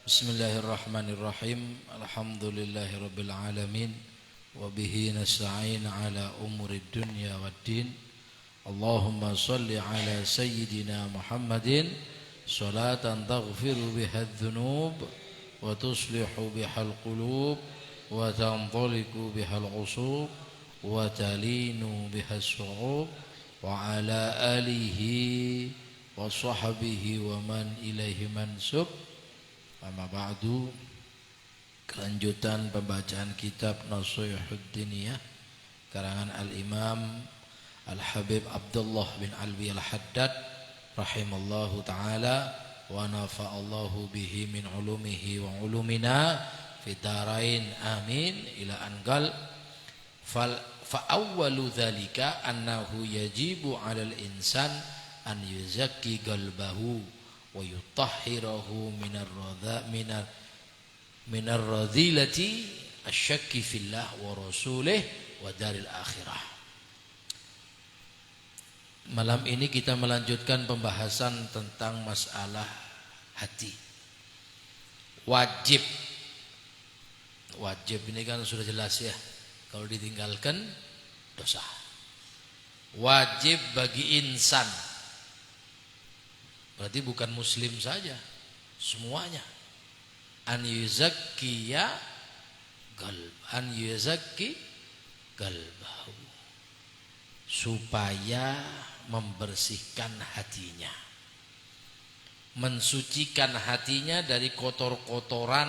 Bismillahirrahmanirrahim. Alhamdulillahirabbil alamin wa bihi nasta'in ala umuri dunya waddin. Allahumma shalli ala sayyidina Muhammadin salatan taghfiru biha adh-dhunub wa tuslihu biha al-qulub wa tanṭaliqu biha al-'usub wa talinu biha as-su'ub wa ala alihi wa sahbihi wa man ilaihi mansub. Amma ba'du. Kelanjutan pembacaan kitab Nashihud Diniyah karangan Al-Imam Al-Habib Abdullah bin Alwi Al-Haddad rahimallahu ta'ala wa nafa'allahu bihi min ulumihi wa ulumina fid darain amin ila anqal fa awwalu dzalika annahu yajibu 'alal insan an yuzakki qalbahu wa yutahhirahu minar radhilati asyakki fillah wa rasulih wa daril akhirah. Malam ini kita melanjutkan pembahasan tentang masalah hati. Wajib ini kan sudah jelas ya, kalau ditinggalkan dosa. Wajib bagi insan, berarti bukan muslim saja, semuanya. An yuzakki qalbahu, supaya membersihkan hatinya, mensucikan hatinya dari kotor-kotoran,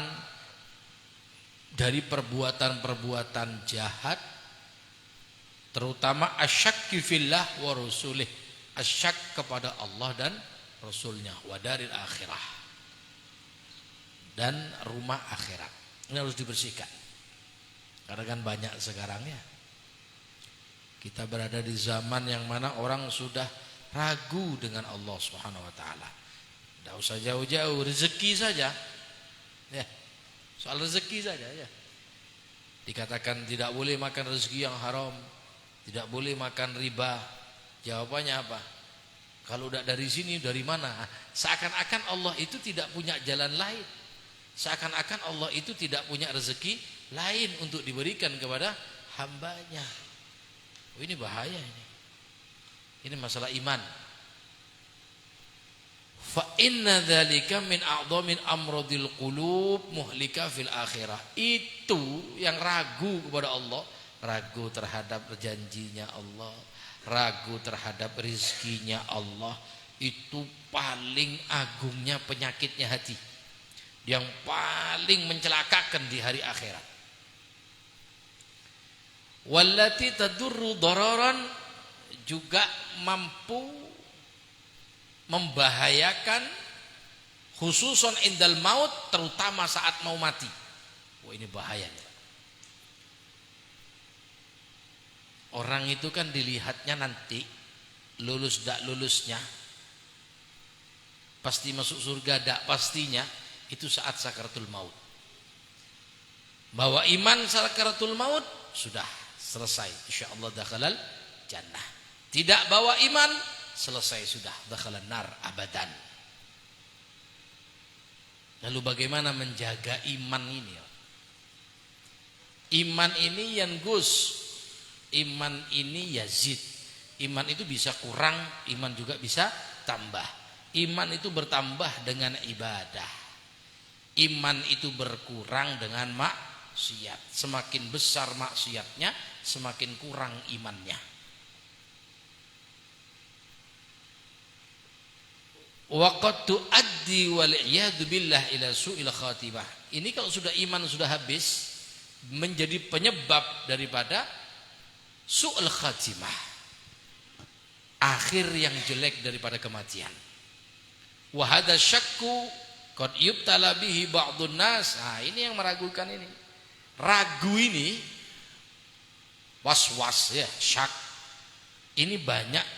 dari perbuatan-perbuatan jahat, terutama asyakki fillah wa rasulih, asyak kepada Allah dan Rasulnya, wadaril akhirah, dan rumah akhirat. Ini harus dibersihkan. Karena kan banyak sekarang ya, kita berada di zaman yang mana orang sudah ragu dengan Allah Subhanahu wa taala. Tidak usah jauh-jauh, rezeki saja. Ya. Soal rezeki saja ya. Dikatakan tidak boleh makan rezeki yang haram, tidak boleh makan riba. Jawabannya apa? Kalau udah dari sini, dari mana? Seakan-akan Allah itu tidak punya jalan lain. Seakan-akan Allah itu tidak punya rezeki lain untuk diberikan kepada hambanya. Oh, ini bahaya ini. Ini masalah iman. Fa inna dzalika min a'dhamin amradil qulub muhlika fil akhirah. Itu yang ragu kepada Allah, ragu terhadap janjinya Allah, ragu terhadap rizkinya Allah, itu paling agungnya penyakitnya hati, yang paling mencelakakan di hari akhirat. Wallati tadurru dararan, juga mampu membahayakan, khususan indal maut, terutama saat mau mati. Wah, ini bahayanya. Orang itu kan dilihatnya nanti, lulus dak lulusnya, pasti masuk surga dak pastinya, itu saat sakaratul maut. Bahwa iman sakaratul maut sudah selesai, insyaallah dakhalal jannah. Tidak bawa iman, selesai sudah, dakhalan nar abadan. Lalu bagaimana menjaga iman ini? Iman ini yangus, iman ini yazid. Iman itu bisa kurang, iman juga bisa tambah. Iman itu bertambah dengan ibadah. Iman itu berkurang dengan maksiat. Semakin besar maksiatnya, semakin kurang imannya. Wa qad tuaddi wal iyad billah ila su'il khatimah. Ini kalau sudah iman sudah habis, menjadi penyebab daripada su'ul khatimah, akhir yang jelek daripada kematian. Wa hadza syakku qad yubtala bihi ba'dun nas. Nah, ini yang meragukan ini. Ragu ini, was-was ya, syak. Ini banyak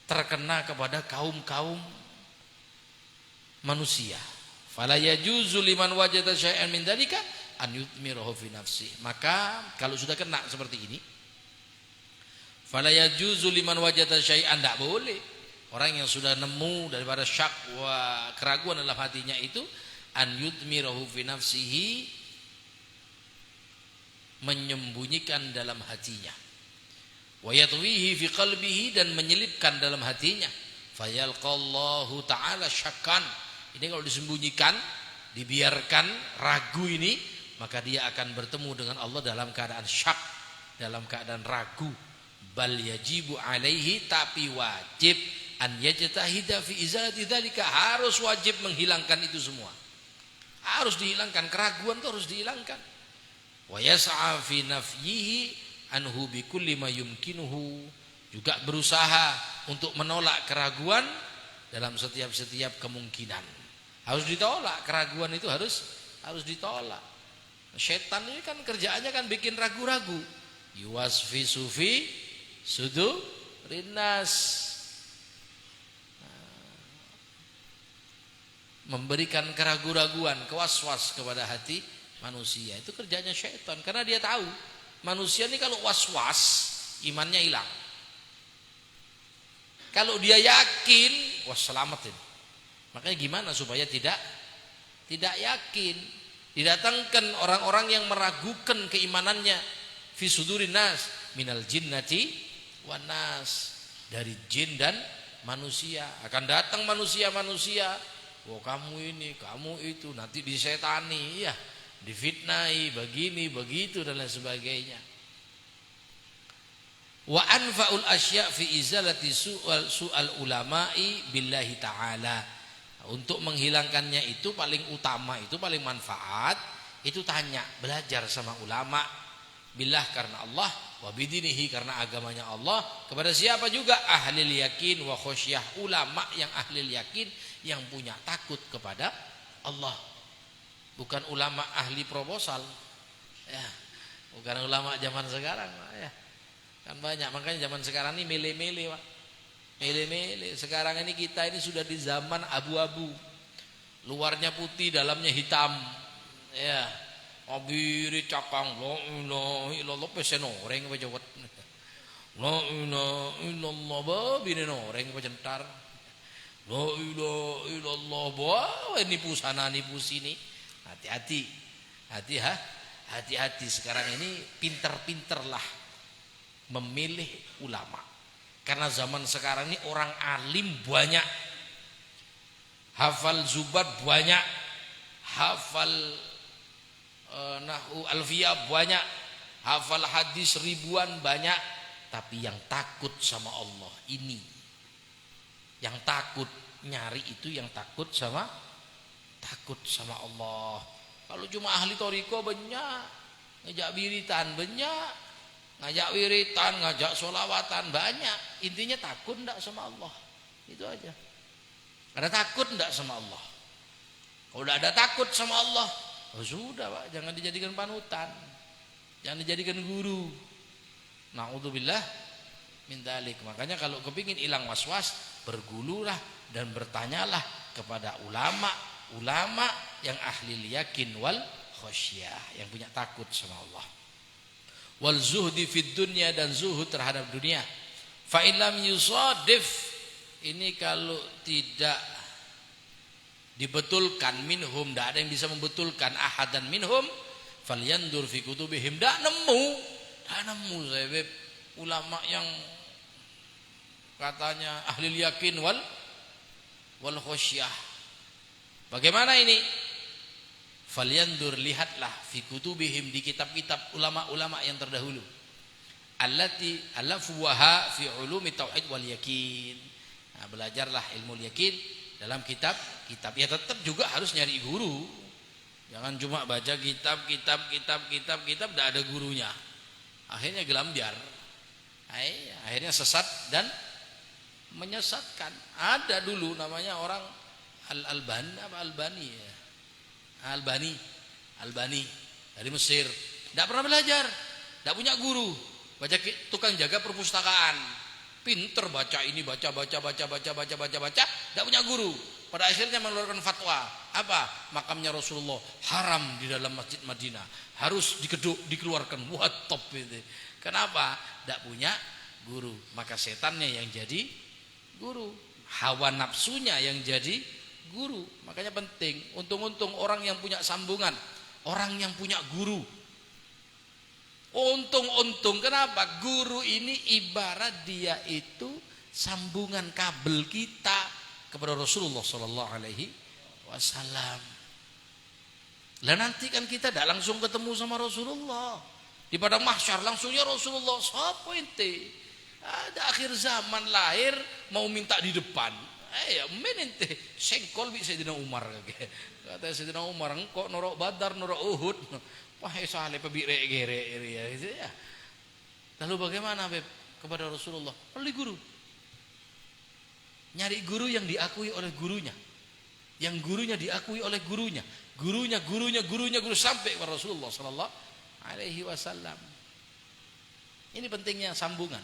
terkena kepada kaum-kaum manusia. Fala yajuzu liman wajada syai'an min dzalika an yutmirahu fi nafsi. Maka kalau sudah kena seperti ini, fala yajuzu liman wajada syai'an, tidak boleh Orang yang sudah nemu daripada syak wa keraguan dalam hatinya itu an yudmirahu fi nafsihi, menyembunyikan dalam hatinya, wa yatwihi fi qalbihi, dan menyelipkan dalam hatinya, fayalqallahu ta'ala syakkan. Ini kalau disembunyikan, dibiarkan ragu ini, maka dia akan bertemu dengan Allah dalam keadaan syak, dalam keadaan ragu. Bal yajibu alaihi, tapi wajib an yajtahida fi izalati dzalika, harus wajib menghilangkan itu semua. Harus dihilangkan, keraguan itu harus dihilangkan. Wa yas'a fi nafyihi anhu bi kulli ma yumkinuhu, juga berusaha untuk menolak keraguan dalam setiap kemungkinan. Harus ditolak, keraguan itu harus ditolak. Setan ini kan kerjaannya kan bikin ragu-ragu. Yuwasfisu fi sudurin nas, memberikan keraguan-raguan, kewaswas kepada hati manusia. Itu kerjanya syaitan, karena dia tahu manusia ini kalau was-was imannya hilang. Kalau dia yakin, wah selamat ini. Makanya gimana supaya tidak yakin? Didatangkan orang-orang yang meragukan keimanannya, fi sudurin nas minal jinnati wan nas, dari jin dan manusia. Akan datang manusia-manusia, oh kamu ini, kamu itu, nanti disetani, ya, difitnai, begini, begitu, dan lain sebagainya. Wa anfa'ul asya' fi izalati su'al ulama'i billahi ta'ala. Untuk menghilangkannya itu paling utama, itu paling manfaat, itu tanya, belajar sama ulama. Billah karena Allah, wa bidinihi karena agamanya Allah. Kepada siapa juga? Ahlil yakin wa khosyah, ulama yang ahlil yakin, yang punya takut kepada Allah. Bukan ulama ahli proposal, ya, bukan ulama zaman sekarang, ya. Kan banyak, makanya zaman sekarang ini mele-mele, Pak. Mele-mele. Sekarang ini kita ini sudah di zaman abu-abu. Luarnya putih, dalamnya hitam. Ya. Abiri cakang, la ilaha illallah, pesen oreng apa jawat. La ilaha illallah, babine oreng apa jentar. La ilaha illallah, bawa nipu sana nipu sini. Hati-hati. Hati-hati sekarang ini, pinter-pinterlah memilih ulama. Karena zaman sekarang ini orang alim banyak, hafal zubat banyak, hafal nahu alfiyah banyak, hafal hadis ribuan banyak, tapi yang takut sama Allah ini, yang takut nyari itu, yang takut sama Allah. Kalau cuma ahli toriko banyak, ngajak wiritan banyak, ngajak wiritan, ngajak sholawatan banyak. Intinya takut enggak sama Allah, itu aja. Ada takut enggak sama Allah? Kalau udah ada takut sama Allah, oh sudah Pak, jangan dijadikan panutan, jangan dijadikan guru. Na'udzubillah min dzalik. Makanya kalau kepingin hilang was-was, bergululah dan bertanyalah kepada ulama yang ahli yakin wal khosyah, yang punya takut sama Allah. Wal zuhdi fid dunya, dan zuhud terhadap dunia. Fa illam yusadif, ini kalau tidak dibetulkan minhum, tidak ada yang bisa membetulkan ahadan minhum, falyandur fi kutubihim, tidak nemu saya ulama yang katanya ahli yakin wal khosyah. Bagaimana ini? Falyandur, lihatlah fi kutubihim, di kitab-kitab ulama-ulama yang terdahulu, allati alafuha fi ulumi tauhid wal yakin. Nah, belajarlah ilmu yakin dalam kitab. Ya tetap juga harus nyari guru. Jangan cuma baca kitab tidak ada gurunya. Akhirnya gelambiar. Akhirnya sesat dan menyesatkan. Ada dulu namanya orang Albani dari Mesir, tidak pernah belajar, tidak punya guru, baca tukang jaga perpustakaan, pinter baca ini, baca, tidak punya guru. Pada akhirnya mengeluarkan fatwa, apa? Makamnya Rasulullah haram di dalam Masjid Madinah, harus dikeluarkan. Wah, top itu. Kenapa? Tidak punya guru. Maka setannya yang jadi guru. hawa nafsunya yang jadi guru. Makanya penting, untung-untung orang yang punya sambungan, orang yang punya guru. Untung-untung, kenapa? Guru ini ibarat dia itu sambungan kabel kita kepada Rasulullah sallallahu alaihi wasallam. Lah nanti kan kita tidak langsung ketemu sama Rasulullah di padang mahsyar, langsungnya Rasulullah, sapa ente? Ada akhir zaman lahir mau minta di depan. Ya men ente sengkol bi Sayyidina Umar kata Sayyidina Umar, engkau norok Badar norok Uhud. Wah saleh pebirek-gerek ya. Lalu bagaimana Beb kepada Rasulullah? Oleh guru. Nyari guru yang diakui oleh gurunya. Yang gurunya diakui oleh gurunya. Gurunya sampai kepada Rasulullah sallallahu alaihi wasallam. Ini pentingnya sambungan.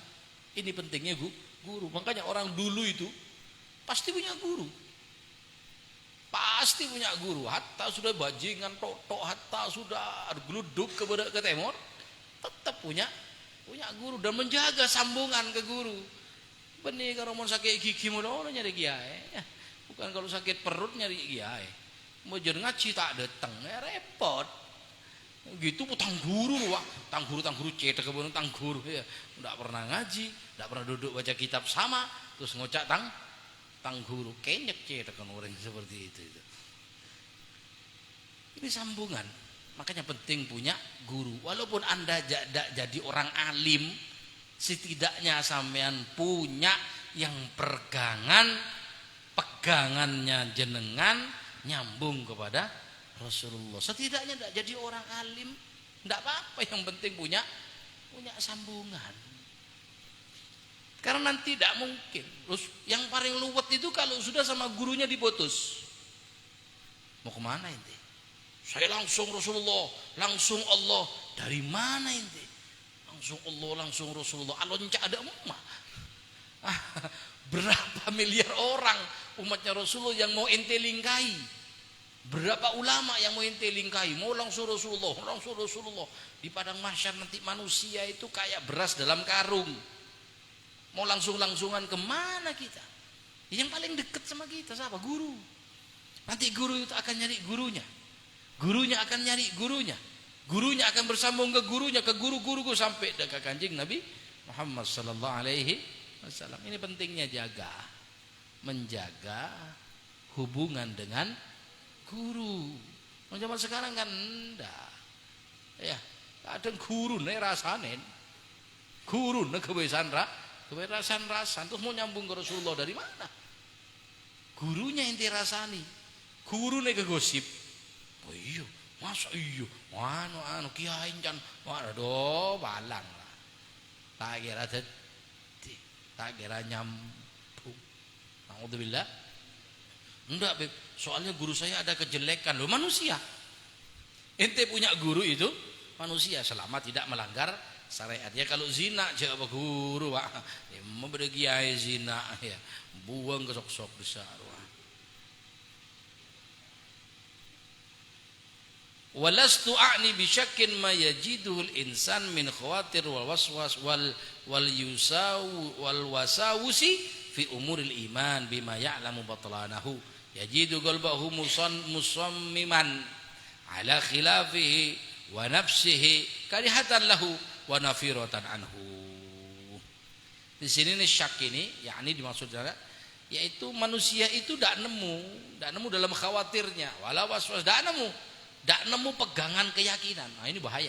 Ini pentingnya guru. Makanya orang dulu itu pasti punya guru. Pasti punya guru. Hatta sudah bajingan tok, hatta sudah geluduk ke timur, tetap punya guru dan menjaga sambungan ke guru. Benih kalau mau sakit gigi mau nyari kiai. Bukan kalau sakit perut nyari kiai. Mau jadi ngaji tak datang, repot. Gitu tang guru wah, tang guru cetek kebun tang guru ya. Enggak pernah ngaji, enggak pernah duduk baca kitab sama, terus ngocak tang guru, kenyek cetek kan orang seperti itu. Ini sambungan. Makanya penting punya guru. Walaupun Anda tidak jadi orang alim, setidaknya sampean punya yang pegangannya jenengan nyambung kepada Rasulullah. Setidaknya tidak jadi orang alim, tidak apa-apa, yang penting punya sambungan. Karena nanti tidak mungkin. Terus yang paling luwet itu kalau sudah sama gurunya diputus. Mau kemana ente? Saya langsung Rasulullah, langsung Allah. Dari mana ente? Langsung Allah, langsung Rasulullah. Alonca ada emak. Berapa miliar orang umatnya Rasulullah yang mau ente lingkai? Berapa ulama yang mau ente lingkai? Mau langsung Rasulullah, langsung Rasulullah. Di padang mahsyar nanti manusia itu kayak beras dalam karung. Mau langsung-langsungan kemana kita? Yang paling dekat sama kita siapa? Guru. Nanti guru itu akan nyari gurunya. Gurunya akan nyari gurunya. Gurunya akan bersambung ke gurunya, ke guru-guru sampai dekat Kanjeng Nabi Muhammad sallallahu alaihi wasallam. Ini pentingnya menjaga hubungan dengan guru. Zaman sekarang kan enggak. Ya, kadang guru nih rasanen. Guru nih kebiasaan terus mau nyambung ke Rasulullah dari mana? Gurunya yang dirasani. Guru nih kegosip. Oh iya, masa iya? Anu kiai jan, waduh balang lah. Tak kira nyambung. Alhamdulillah. Enggak, Beb. Soalnya guru saya ada kejelekan loh, manusia. Ente punya guru itu manusia selama tidak melanggar syariat. Ya kalau zina jawab guru, Pak. Ya mau kiai zina ya, buang ke sok-sok besar. Walastu a'ni bi syakkin ma yajiduhul insan min khawatir wal waswas wal wasawusi fi umuril iman bima ya'lamu batlanahu yajidu qalbahu musammiman ala khilafihi wa nafsihi karihatan lahu wa nafiratan anhu. Di sini nih syak ini yakni dimaksudnya yaitu manusia itu tidak nemu dalam khawatirnya wala waswas, tidak nemu pegangan keyakinan. Nah ini bahaya.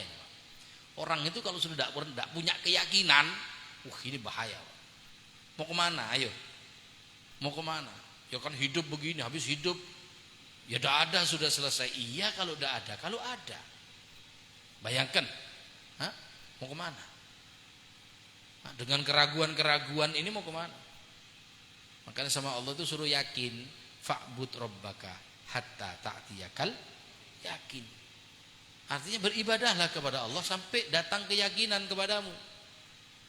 Orang itu kalau sudah tidak punya keyakinan, ini bahaya. Mau kemana? Ayo, mau kemana? Ya kan hidup begini, habis hidup ya tidak ada, sudah selesai. Iya kalau tidak ada, kalau ada, bayangkan, mau kemana? Nah, dengan keraguan ini mau kemana? Makanya sama Allah itu suruh yakin, fa'bud rabbaka hatta ta'tiyakal yakin. Artinya beribadahlah kepada Allah sampai datang keyakinan kepadamu.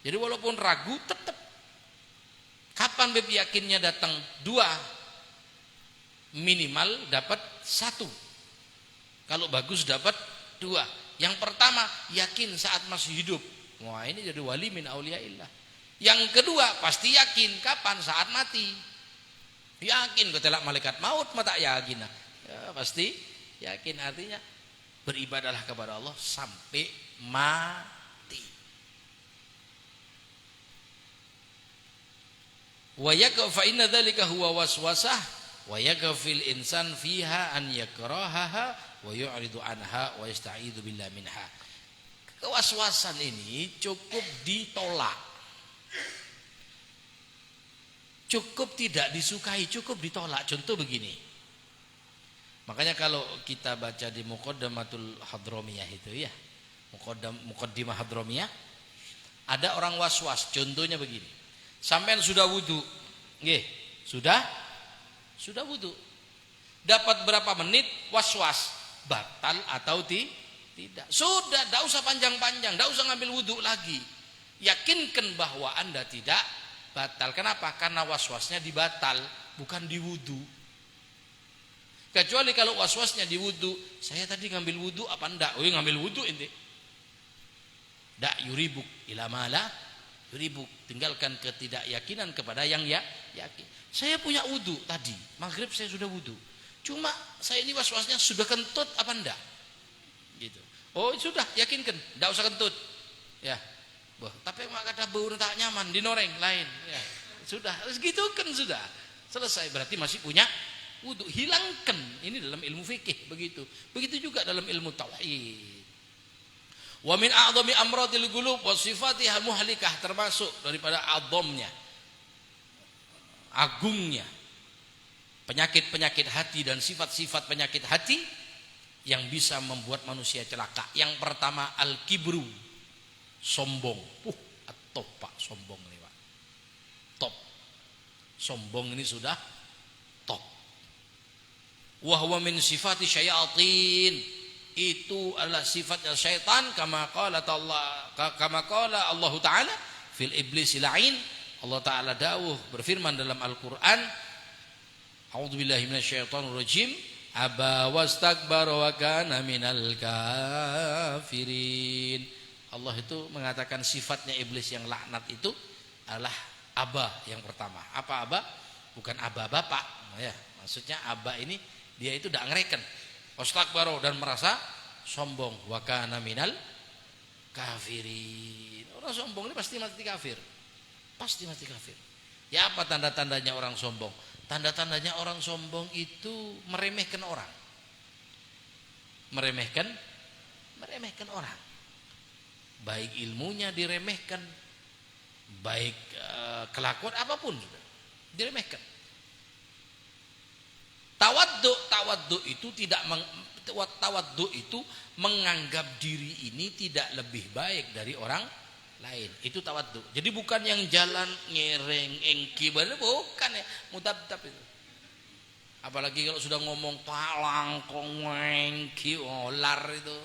Jadi walaupun ragu tetap. Kapan beb yakinnya datang? 2. Minimal dapat 1. Kalau bagus dapat 2. Yang pertama yakin saat masih hidup. Wah ini jadi wali min auliyaillah. Yang kedua pasti yakin kapan? Saat mati. Yakin kau telak malaikat maut mata yakin. Ya, pasti yakin, artinya beribadahlah kepada Allah sampai mati. Wa yakfa inna dzalika huwa waswasah wa yakfil insan fiha an yakrahaha wa yu'ridu anha wa yasta'idzu billahi minha. Kewaswasan ini cukup ditolak, cukup tidak disukai, cukup ditolak. Contoh begini, makanya kalau kita baca di Muqaddamatul Hadramiyah itu ya, Muqaddimah Hadramiyah, ada orang waswas. Contohnya begini, sampean sudah wudu, nggih, sudah wudu, dapat berapa menit waswas, batal atau tidak, sudah, tidak usah panjang-panjang, tidak usah ngambil wudu lagi, yakinkan bahwa Anda tidak batal. Kenapa? Karena waswasnya di batal, bukan di wudu. Kecuali kalau waswasnya di wudu, saya tadi ngambil wudu apa enggak? Oh, ngambil wudu ente. Dak yuribuk ila mala yuribuk, tinggalkan ketidakyakinan kepada yang yakin. Saya punya wudu tadi, maghrib saya sudah wudu. Cuma saya ini waswasnya sudah kentut apa enggak? Gitu. Oh, sudah, yakinkan, enggak usah kentut. Ya. Boh, tapi mak kata bau tak nyaman dinoreng lain. Ya. Sudah, segitu kan sudah. Selesai, berarti masih punya wudu. Hilangkan. Ini dalam ilmu fikih begitu. Begitu juga dalam ilmu tauhid. Wa min a'dhami amradil qulub wa sifatihal muhlikah, termasuk daripada a'dhamnya, agungnya penyakit-penyakit hati dan sifat-sifat penyakit hati yang bisa membuat manusia celaka. Yang pertama al-kibru, sombong. Top Pak, sombong ini Pak. Top. Sombong ini sudah top. Wa huwa min sifati syayatin. Itu adalah sifatnya syaitan, kama qala Allah Ta'ala fil iblis la'in. Allah Ta'ala dawuh berfirman dalam Al-Qur'an, a'udzubillahi minasyaitonir rajim, aba wastakbara wa kana minal kafirin. Allah itu mengatakan sifatnya iblis yang laknat itu adalah aba yang pertama. Apa aba? Bukan aba bapak ya. Maksudnya aba ini dia itu tidak ngereken, wastakbara, dan merasa sombong, wa kana minal kafirin. Orang sombong ini pasti mati kafir. Pasti mati kafir. Ya, apa tanda-tandanya orang sombong? Tanda-tandanya orang sombong itu meremehkan orang. Meremehkan orang. Baik ilmunya diremehkan, baik kelakuan apapun juga diremehkan. Tawaddu itu tawaddu itu menganggap diri ini tidak lebih baik dari orang lain. Itu tawaddu. Jadi bukan yang jalan ngereng engki, bukan ya, mutabtab itu. Apalagi kalau sudah ngomong palang kongengki olar itu,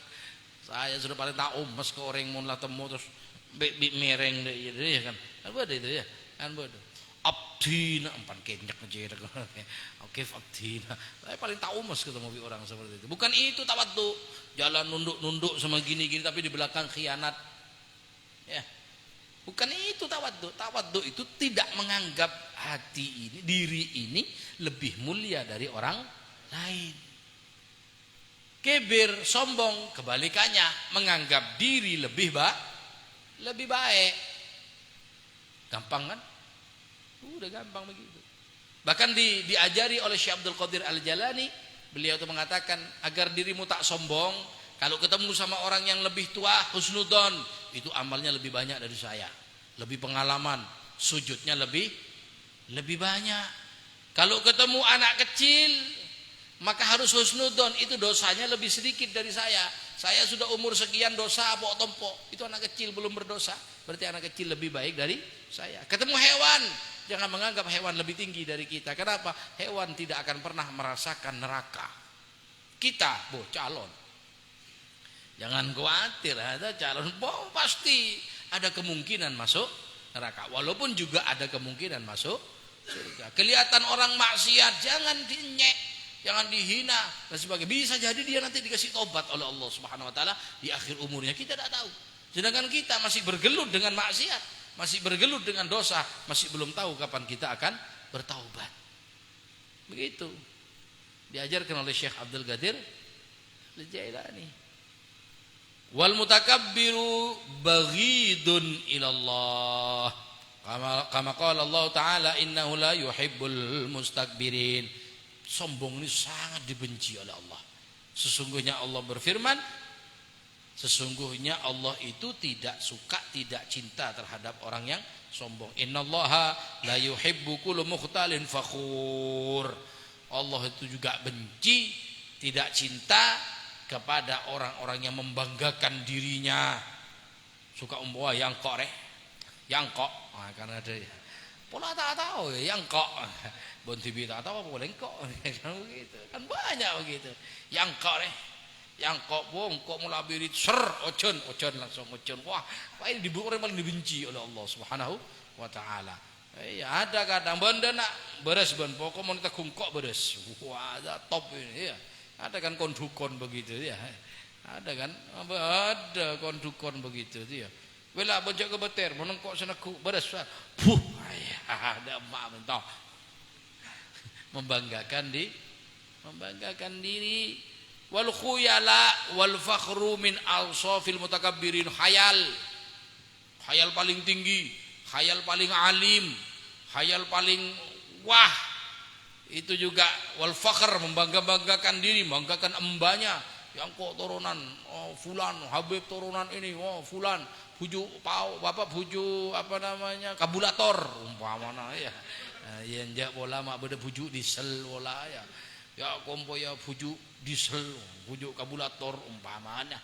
saya sudah paling tak umes ke orang mun lah temu terus mereng deh ya kan. Kan bodoh itu ya, kan bodoh. Abdina empan kenyek ngejer. Oke, abdina. Saya paling tak umes ketemu orang seperti itu. Bukan itu tawaddu. Jalan nunduk-nunduk sama gini-gini tapi di belakang khianat. Ya. Bukan itu tawaddu. Tawaddu itu tidak menganggap hati ini, diri ini lebih mulia dari orang lain. Kibir, sombong, kebalikannya, menganggap diri lebih baik. Gampang kan? Udah gampang begitu. Bahkan diajari oleh Syekh Abdul Qadir Al-Jalani, beliau itu mengatakan agar dirimu tak sombong, kalau ketemu sama orang yang lebih tua, husnudon, itu amalnya lebih banyak dari saya, lebih pengalaman, sujudnya lebih banyak. Kalau ketemu anak kecil, maka harus husnudon, itu dosanya lebih sedikit dari saya. Saya sudah umur sekian, dosa apa tompo, itu anak kecil belum berdosa, berarti anak kecil lebih baik dari saya. Ketemu hewan, jangan menganggap hewan lebih tinggi dari kita. Kenapa? Hewan tidak akan pernah merasakan neraka. Kita, calon. Jangan khawatir, ada calon, pasti ada kemungkinan masuk neraka. Walaupun juga ada kemungkinan masuk surga. Kelihatan orang maksiat, jangan dinyek, jangan dihina dan sebagainya. Bisa jadi dia nanti dikasih tobat oleh Allah Subhanahu wa taala di akhir umurnya, kita tidak tahu. Sedangkan kita masih bergelut dengan maksiat, masih bergelut dengan dosa, masih belum tahu kapan kita akan bertaubat. Begitu. Diajarkan oleh Syekh Abdul Qadir Al-Jailani. Wal mutakabbiru baghidun ilallah. Kama qala Allah Ta'ala innahu la yuhibbul mustakbirin. Sombong ini sangat dibenci oleh Allah. Sesungguhnya Allah berfirman, sesungguhnya Allah itu tidak suka, tidak cinta terhadap orang yang sombong. Innallaha la yuhibbu kullu mukhtalin fakhur. Allah itu juga benci, tidak cinta kepada orang-orang yang membanggakan dirinya. Suka wah yang kok reh. Yang kok. Nah, karena ada pola tak tahu ya yang kok. Bon tibi tak tahu apa boleh kok. Kan begitu. Kan banyak begitu. Yang kok reh. Yang kok wong kok mulabirit ser ocon langsung ocon. Wah, ini dibuat orang paling dibenci oleh Allah Subhanahu wa taala. Ya ada kadang benda nak beres ben pokok mau kita kungkok beres. Wah, ada top ini ya. Ada kan kondukon begitu ya. Ada kan? Ada kondukon begitu ya. Wela boncok ke beter menengkok seneku beres. Puh, ada mak mentah. Membanggakan diri. Wal khuyala wal fakhru min awsafil mutakabbirin. Khayal paling tinggi, khayal paling alim, khayal paling wah. Itu juga wal fakhr, membanggakan diri, membanggakan embanya. Yang kok turunan fulan, Habib turunan ini, fulan bujuk bapak bujuk apa namanya kabulator umpamana ya. Yang jak bola mak beda bujuk diesel bola ya. Ya kompo ya bujuk diesel, bujuk kabulator umpamanya.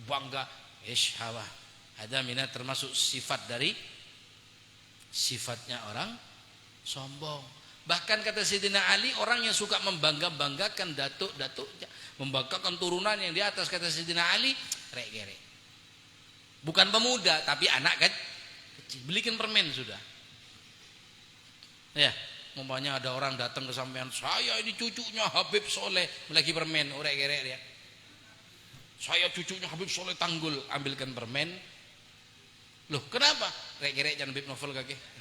Bangga ishawa. Ada minat termasuk sifat dari sifatnya orang sombong. Bahkan kata Sayyidina Ali, orang yang suka membanggakan datuk-datuknya, membanggakan turunan yang di atas, kata Sayyidina Ali, rek-gerek. Bukan pemuda, tapi anak kan kecil. Belikan permen sudah. Ya, umpamanya ada orang datang ke sampean, saya ini cucunya Habib Soleh, melagi permen, rek-gerek dia. Saya cucunya Habib Soleh Tanggul, ambilkan permen. Loh, kenapa? Rek-gerek jangan Habib novel kaki.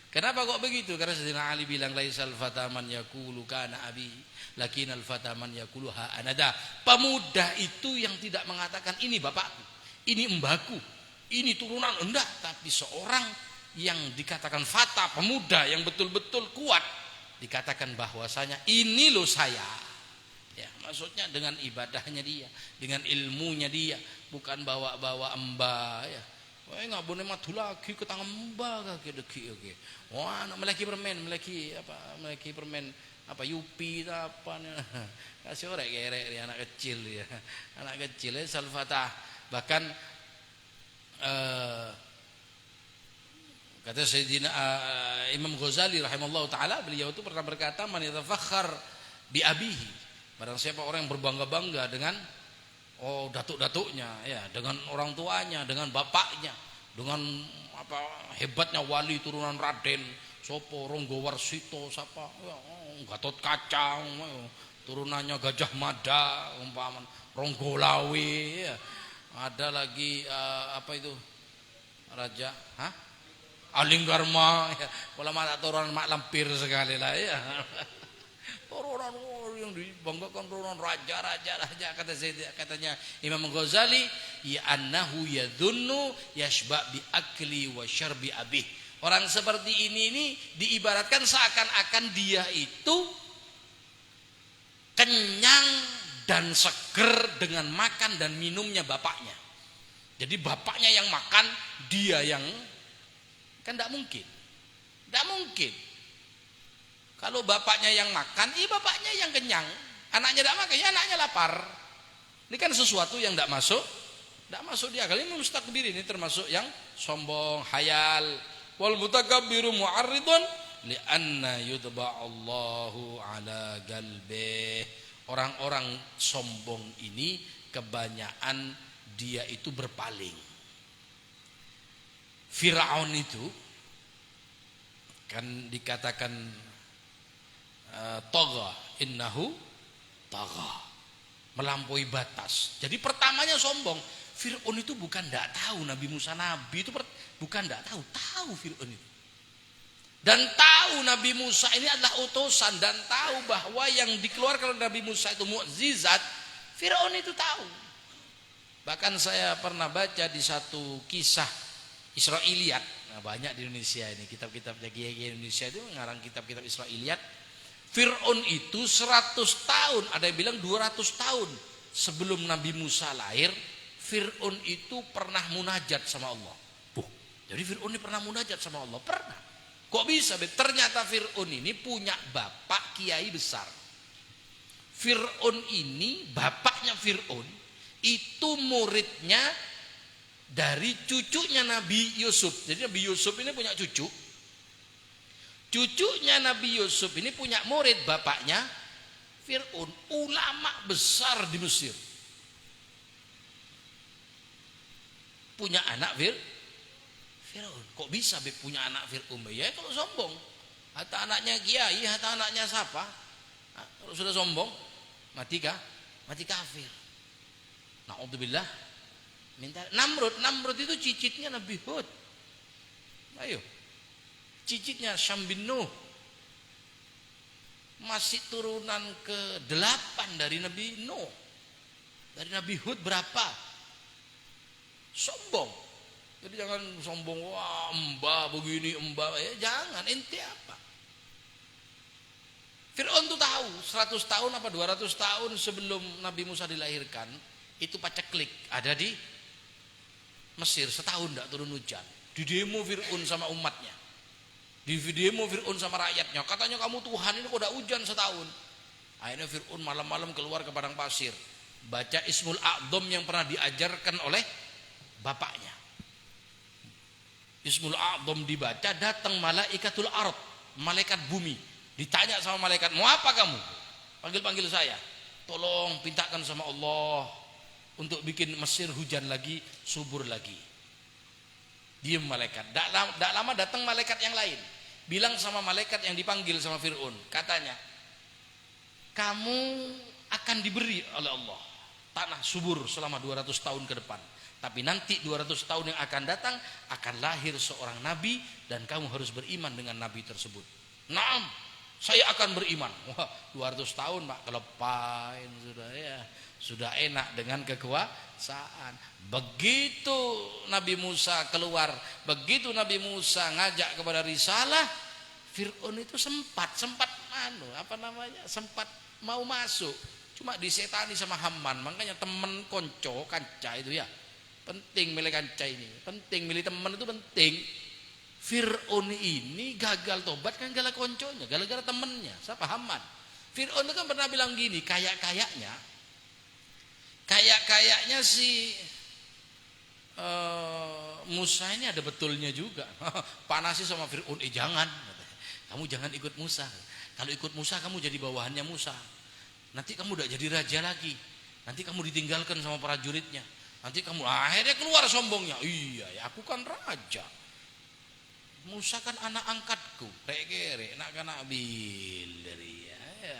Kenapa kok begitu? Karena Sayyidina Ali bilang laisal fataman yaqulu kana abi lakinal fataman yaqulu ha anada. Pemuda itu yang tidak mengatakan ini bapakku, ini mbahku, ini turunan, enggak, tapi seorang yang dikatakan fata, pemuda yang betul-betul kuat, dikatakan bahwasanya ini loh saya. Ya, maksudnya dengan ibadahnya dia, dengan ilmunya dia, bukan bawa-bawa embah ya. Wah, nggak boleh matu lagi ke tangan mbak kaki deki oke. Wah, anak melaki permen apa yupi apa nih. Kasih orang gerek dia anak kecil ya. Anak kecil ya salfatah. Bahkan kata Sayyidina Imam Ghazali rahimallahu taala, beliau itu pernah berkata man yatafakhar bi abihi. Barang siapa orang yang berbangga-bangga dengan datuk-datuknya ya, dengan orang tuanya, dengan bapaknya, dengan apa hebatnya wali turunan Raden Sopo Ronggo Warsito siapa ya, Gatot Kaca turunannya Gajah Mada umpaman Ronggo Lawe ya. Ada lagi apa itu Raja Alinggarma ya. Ulama turunan mak lampir sekali lah ya. Turunan yang dibanggakan turunan raja katanya Imam Ghazali ya annahu yadhunnu yashba bi akli wa syarbi abih. Orang seperti ini diibaratkan seakan-akan dia itu kenyang dan seger dengan makan dan minumnya bapaknya. Jadi bapaknya yang makan, dia yang kan tidak mungkin. Tidak mungkin. Kalau bapaknya yang makan, bapaknya yang kenyang. Anaknya tidak makan, ya anaknya lapar. Ini kan sesuatu yang tidak masuk. Tidak masuk di akal. Ini mustakbir, ini termasuk yang sombong, hayal. Wal mutakabbiru mu'arridun li'anna yudba'allahu ala galbih. Orang-orang sombong ini kebanyakan dia itu berpaling. Firaun itu kan dikatakan tagha, innahu tagha, melampaui batas. Jadi pertamanya sombong. Fir'aun itu bukan tidak tahu Nabi Musa nabi itu bukan tidak tahu Fir'aun itu. Dan tahu Nabi Musa ini adalah utusan, dan tahu bahwa yang dikeluarkan oleh Nabi Musa itu mukjizat. Firaun itu tahu. Bahkan saya pernah baca di satu kisah Israiliyat. Nah, banyak di Indonesia ini kitab-kitabnya kiai Indonesia itu mengarang kitab-kitab Israiliyat. Firaun itu 100 tahun, ada yang bilang 200 tahun sebelum Nabi Musa lahir, Firaun itu pernah munajat sama Allah. Jadi Firaun ini pernah munajat sama Allah, pernah. Kok bisa? Ternyata Fir'aun ini punya bapak kiai besar. Fir'aun ini, bapaknya Fir'aun itu muridnya dari cucunya Nabi Yusuf. Jadi Nabi Yusuf ini punya cucu. Cucunya Nabi Yusuf ini punya murid bapaknya Fir'aun, ulama besar di Mesir. Punya anak Firaun. Kok bisa punya anak Fir'aun? Ya kalau sombong. Hatta anaknya kiai, hatta anaknya siapa? Kalau sudah sombong, mati kafir. Na'udzubillah. Minta Namrud itu cicitnya Nabi Hud. Ayo. Cicitnya Syam bin Nuh. Masih turunan ke-8 dari Nabi Nuh. Dari Nabi Hud berapa? Sombong. Jadi jangan sombong, wah mbah begini, mbah, jangan, ente apa? Fir'aun tuh tahu 100 tahun apa 200 tahun sebelum Nabi Musa dilahirkan, itu paceklik ada di Mesir, setahun tidak turun hujan. Di demo Fir'aun sama umatnya, di demo Fir'aun sama rakyatnya, katanya kamu Tuhan ini kok tidak hujan setahun. Akhirnya Fir'aun malam-malam keluar ke padang pasir, baca Ismul A'dham yang pernah diajarkan oleh bapaknya. Ismul A'dham dibaca, datang malaikatul ard, malaikat bumi. Ditanya sama malaikat, mau apa kamu? Panggil saya. Tolong pintakan sama Allah untuk bikin Mesir hujan lagi, subur lagi. Diam malaikat. Tak lama datang malaikat yang lain. Bilang sama malaikat yang dipanggil sama Fir'aun, katanya, kamu akan diberi oleh Allah tanah subur selama 200 tahun ke depan. Tapi nanti 200 tahun yang akan datang akan lahir seorang nabi dan kamu harus beriman dengan nabi tersebut. Naam, saya akan beriman. Wah, 200 tahun Pak, kelepain sudah ya. Sudah enak dengan kekuasaan. Begitu Nabi Musa keluar, begitu Nabi Musa ngajak kepada risalah, Fir'aun itu sempat mau masuk. Cuma disetani sama Haman. Makanya teman konco kanca itu ya. Penting milih kanca ini, penting milih teman itu penting. Fir'aun ini gagal tobat kan gara-gara konconya, gara-gara temennya, siapa? Haman. Fir'aun itu kan pernah bilang gini, kayaknya si Musa ini ada betulnya juga. Panasi sama Fir'aun, jangan, kamu jangan ikut Musa. Kalau ikut Musa kamu jadi bawahannya Musa. Nanti kamu udah jadi raja lagi. Nanti kamu ditinggalkan sama prajuritnya. Nanti kamu akhirnya keluar sombongnya. Iya ya, aku kan raja. Musa kan anak angkatku. Rek nak kan abil dari ya.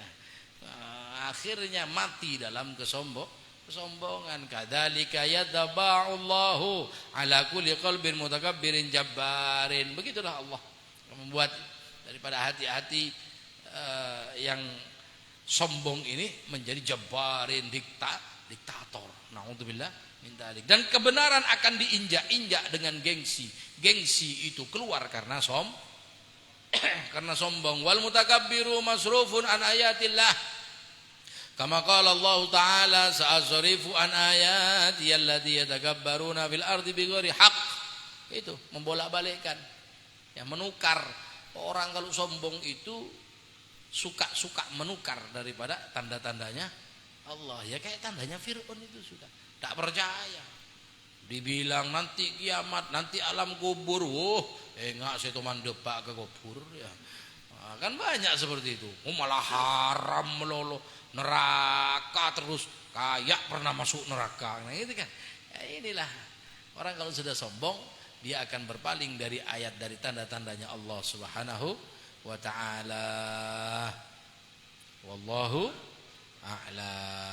Akhirnya mati dalam kesombongan. Kadzalika yadba'ullahu ala kulli qalbin mutakabbirin jabbarin. Begitulah Allah membuat daripada hati-hati yang sombong ini menjadi jabbarin, diktator. Na'udzubillah. Dan kebenaran akan diinjak-injak dengan gengsi. Gengsi itu keluar karena sombong. Wal mutakabbiru masrufun an ayatillah. Kama qala Allah Ta'ala sa'asrifu an ayati allati yatakabbaruna fil ardi bighairi haqq. Itu membolak-balikkan. Ya, menukar. Orang kalau sombong itu suka menukar daripada tanda-tandanya Allah. Ya kayak tandanya Fir'aun itu sudah. Tak percaya. Dibilang nanti kiamat, nanti alam kubur. Enggak saya teman depak ke kubur ya. Nah, kan banyak seperti itu. Malah haram melolo, neraka terus, kayak pernah masuk neraka. Nah, itu kan. Ya, inilah orang kalau sudah sombong, dia akan berpaling dari ayat, dari tanda-tandanya Allah Subhanahu wa taala. Wallahu a'lam.